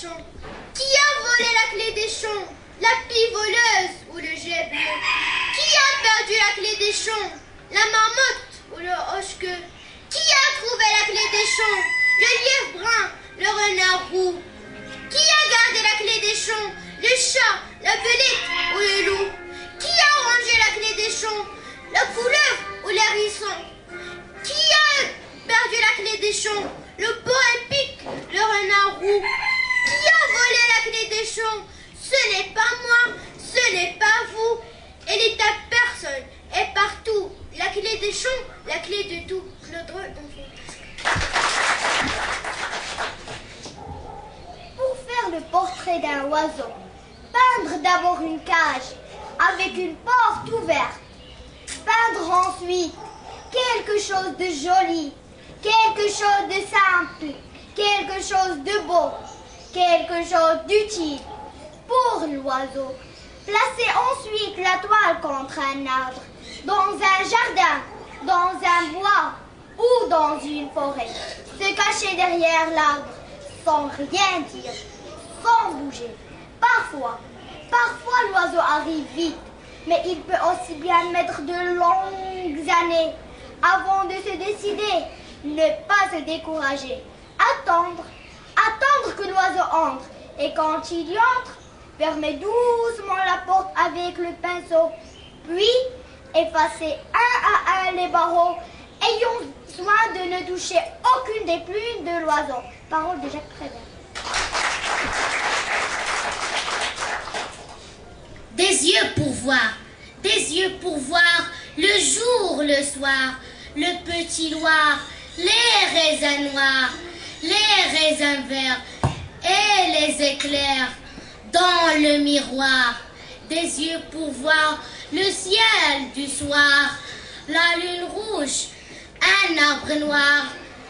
champs? Qui a volé la clé des champs? La pie voleuse ou le jet bleu? Qui a perdu la clé des champs? La marmotte ou le hoche-queue? Qui a trouvé la clé des champs? Le lièvre brun, le renard roux? Qui a gardé la clé des champs? Le chat, la belette ou le loup? Qui a rangé la clé des champs? La couleuvre ou l'hérisson? Qui a perdu la clé des champs? Le beau épic, le renard roux? Qui a volé la clé des champs? Ce n'est pas moi, ce n'est pas vous. Elle est à personne et partout. La clé des champs, la clé de tout. Claude Dreux, Pour faire le portrait d'un oiseau, peindre d'abord une cage avec une porte ouverte. Peindre ensuite quelque chose de joli, quelque chose de simple, quelque chose de beau, quelque chose d'utile pour l'oiseau. Placer ensuite la toile contre un arbre, dans un jardin, dans un bois ou dans une forêt. Se cacher derrière l'arbre sans rien dire, sans bouger. Parfois l'oiseau arrive vite, mais il peut aussi bien mettre de longues années avant de se décider. Ne pas se décourager. Attendre que l'oiseau entre. Et quand il y entre, fermez doucement la porte avec le pinceau. Puis, effacez un à un les barreaux. Ayons soin de ne toucher aucune des plumes de l'oiseau. Parole de Jacques Prévert. Des yeux pour voir le jour, le soir, le petit Loir, les raisins noirs, les raisins verts et les éclairs dans le miroir. Des yeux pour voir le ciel du soir, la lune rouge, un arbre noir.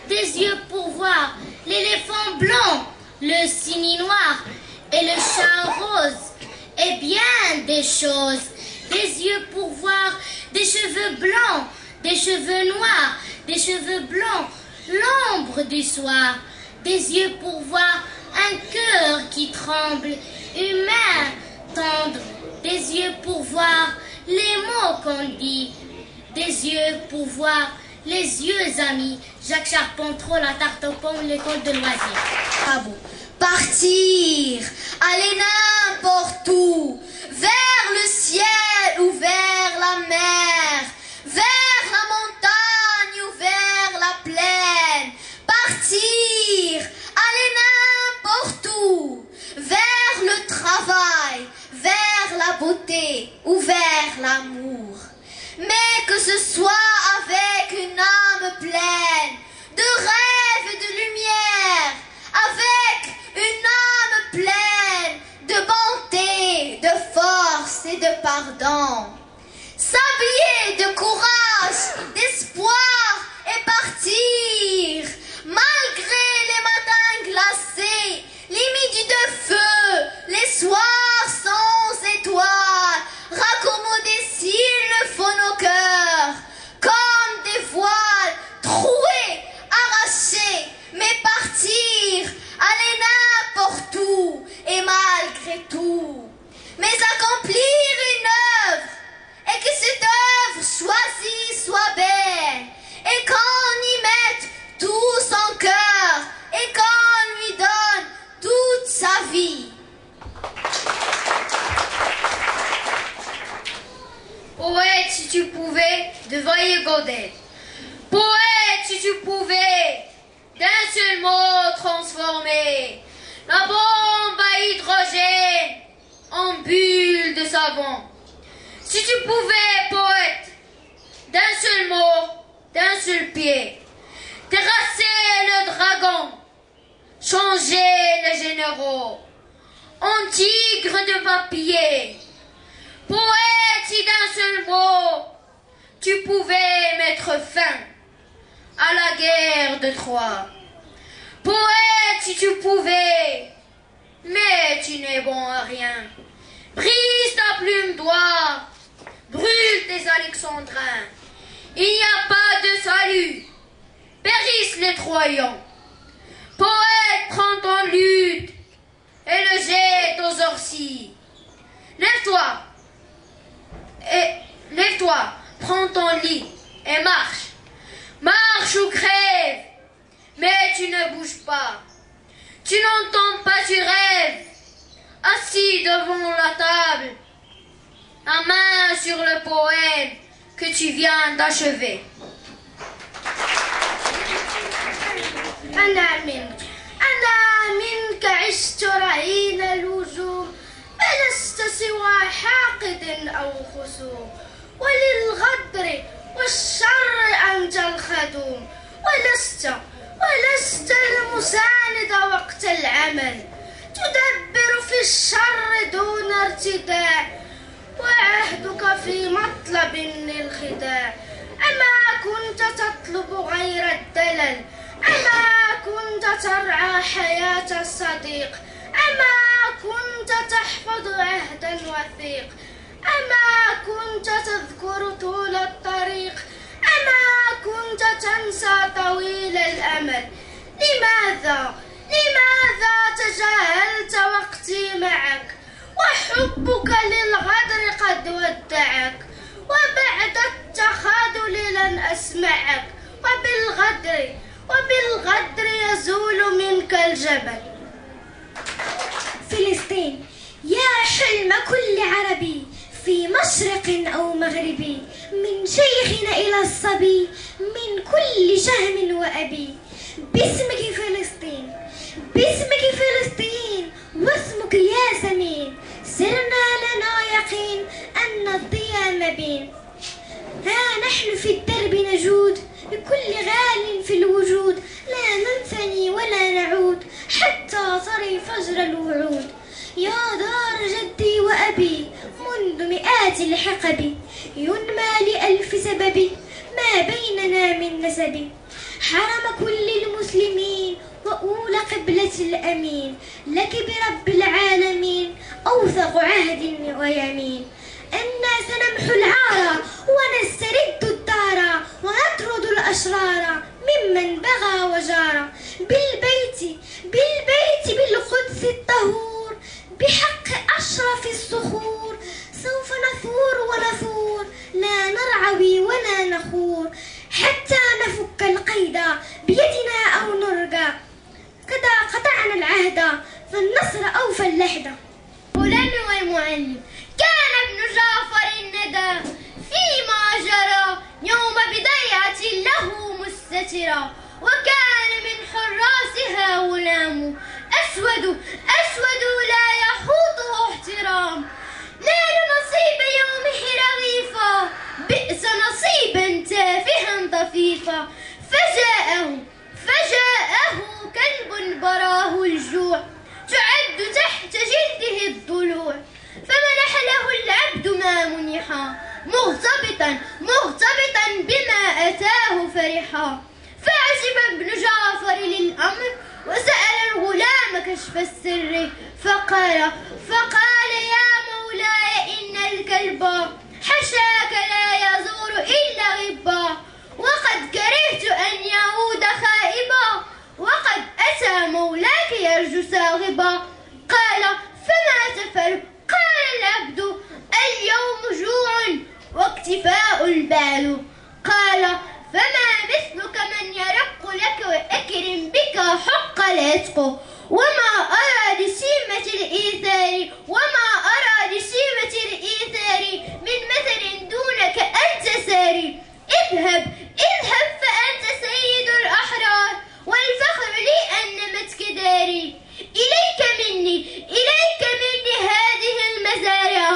Des yeux pour voir l'éléphant blanc, le cygne noir et le chat rose. Et bien des choses, des yeux pour voir des cheveux blancs, des cheveux noirs, des cheveux blancs, l'ombre du soir, des yeux pour voir un cœur qui tremble, une main tendre, des yeux pour voir les mots qu'on dit, des yeux pour voir les yeux amis. Jacques Charpentreau, La Tarte aux pommes, l'école de loisirs. Bravo. Partir, aller n'importe où, vers le ciel ou vers la mer, vers la montagne ou vers la plaine. Partir, aller n'importe où, vers le travail, vers la beauté ou vers l'amour. Mais que ce soit avec une âme pleine de rêves et de lumière, avec une âme pleine de bonté, de force et de pardon. S'habiller de courage, d'espoir et partir, malgré les matins glacés, les midis de feu, les soirs sans étoiles, raccommoder s'il le faut nos cœurs, comme des voiles troués, arrachés, mais partir, aller n'importe où et malgré tout, mais accomplir une œuvre et que cette œuvre choisie soit belle et qu'on y mette tout son cœur et qu'on lui donne toute sa vie. Poète, si tu pouvais, de Vaillé Godet. Poète, si tu pouvais, d'un seul mot transformer la bombe à hydrogène en bulle de savon. Si tu pouvais, poète, d'un seul mot, d'un seul pied, terrasser le dragon, changer les généraux en tigre de papier. Poète, si d'un seul mot, tu pouvais mettre fin à la guerre de Troie. Poète, si tu pouvais, mais tu n'es bon à rien. Brise ta plume d'oie, brûle tes alexandrins. Il n'y a pas de salut, périssent les Troyens. Poète, prends ton luth, tu rêves, assis devant la table, la main sur le poème que tu viens d'achever. أنا منك عشت رهين الوجوه، فلست سوى حاقد أو خصوم، وللغدر والشر أنت الخدوم، ولست المساند وقت العمل، تدبر في الشر دون ارتداع، وعهدك في مطلب للخداع. أما كنت تطلب غير الدلل، أما كنت ترعى حياة الصديق، أما كنت تحفظ عهدا وثيق، أما كنت تذكر طول الطريق، أما كنت تنسى طويل الأمل. لماذا تجاهلت وقتي معك، وحبك للغدر قد ودعك، وبعد التخاذل لن أسمعك، وبالغدر يزول منك الجبل. فلسطين يا حلم كل عربي، في مشرق أو مغربي، من شيخنا إلى الصبي، من كل شهم وأبي. باسمك فلسطين، باسمك فلسطين، واسمك ياسمين، سرنا لنا يقين أن الضياء مبين. ها نحن في الدرب نجود، بكل غال في الوجود، لا ننثني ولا نعود، حتى تري فجر الوعود. يا دار جدي وأبي، منذ مئات الحقب، ينمى لألف سبب، ما بيننا من نسب. حرم كل المسلمين، وأولى قبلة الأمين، لك برب العالمين أوثق عهد ويمين. أنا سنمحو العار، ونسترد الدار، ونطرد الأشرار ممن بغى وجار. بالبيت بالقدس الطهور، بحق أشرف الصخور، سوف نثور ونثور، لا نرعوي ولا نخور، حتى نفك القيد بيدنا أو نرقى. كذا قطعنا العهد، فالنصر أوفى اللحد. مولانا والمعلم، كان ابن جعفر الندى فيما جرى يوم بديعة له مستترا، وكان من حراسها غلام أسود لا يحوطه احترام. نال نصيب يومه رغيفا، بئس نصيبا تافها طفيفا. فجاءه كلب براه الجوع، تعد تحت جلده الضلوع، فمنح له العبد ما منحا، مغتبطا بما أتاه فرحا. فعجب ابن جعفر للأمر، وسأل الغلام كشف السر، فقال يا مولاي إن الكلب حشاك لا يزور إلا غبا، وقد كرهت أن يعود خائبا، وقد أتى مولاك يرجو ساغبا. قال فما تفعل؟ قال العبد اليوم جوع واكتفاء البال. قال فما مثلك من يرق لك وأكرم بك حق العتق، وما أرى لسيمة الإيثار من مثل دونك أنت ساري. اذهب فأنت سيد الأحرار، والفخر لي أن متك داري. إليك مني هذه المزارع،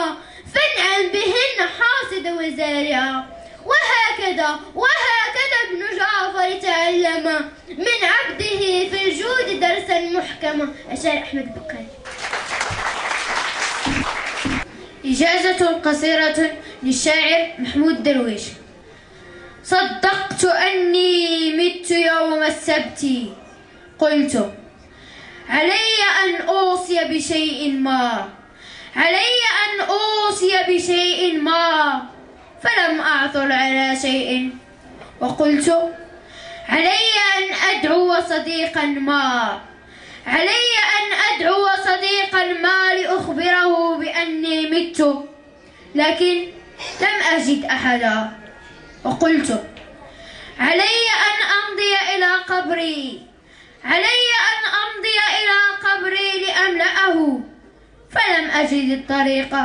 فانعم بهن حاصد وزارع. وهكذا ابن جعفر تعلم من عبده في الجود درسا محكما. الشاعر أحمد البكاري. إجازة قصيرة للشاعر محمود درويش. صدقت أني مت يوم السبت، قلت علي أن أوصي بشيء ما، فلم أعثر على شيء، وقلت علي أن أدعو صديقا ما لأخبره بأني مت، لكن لم أجد أحدا، وقلت علي أن أمضي إلى قبري لأن أجد الطريق،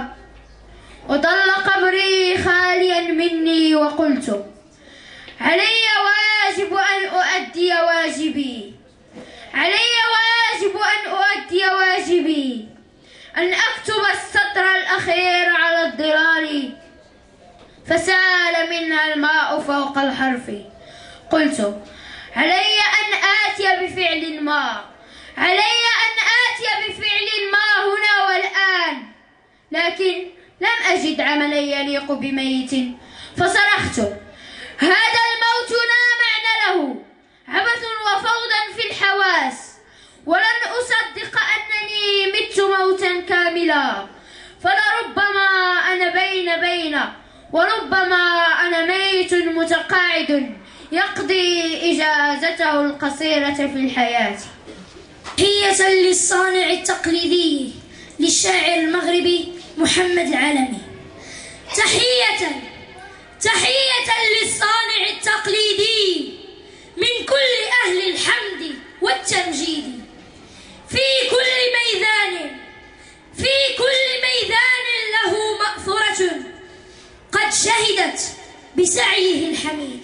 وظل قبري خاليا مني، وقلت علي واجب أن أؤدي واجبي، علي واجب أن أؤدي واجبي، أن أكتب السطر الأخير على الضرار، فسال منها الماء فوق الحرف. قلت علي أن آتي بفعل ما، علي أن آتي بفعل ما هنا والآن، لكن لم أجد عملا يليق بميت، فصرخت هذا الموت لا معنى له، عبث وفوضى في الحواس، ولن أصدق أنني مت موتا كاملا، فلربما أنا بين وربما أنا ميت متقاعد يقضي إجازته القصيرة في الحياة. تحية للصانع التقليدي للشاعر المغربي محمد العلمي. تحية للصانع التقليدي من كل أهل الحمد والتمجيد، في كل ميدان له مأثورة قد شهدت بسعيه الحميد.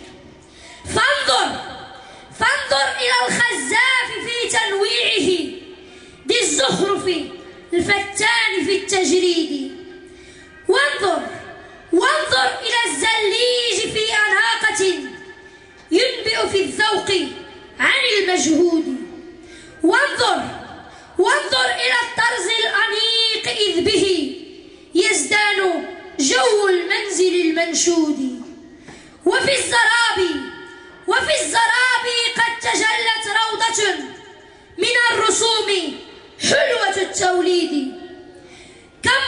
فانظر إلى الخزاف في تنويعه، ذي الزخرف الفتان في التجريد، وانظر إلى الزليج في أناقة ينبئ في الذوق عن المجهود، وانظر إلى الطرز الأنيق إذ به يزدان جو المنزل المنشود، وفي الزراب قد تجلت روضة من الرسوم حلوة التوليد. كم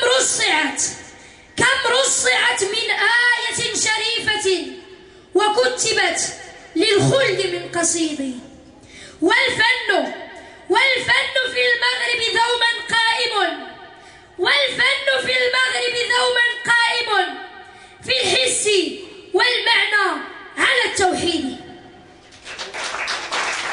رصعت من آية شريفة وكتبت للخلد من قصيد، والفن في المغرب دوما قائم في الحس والمعنى على التوحيد.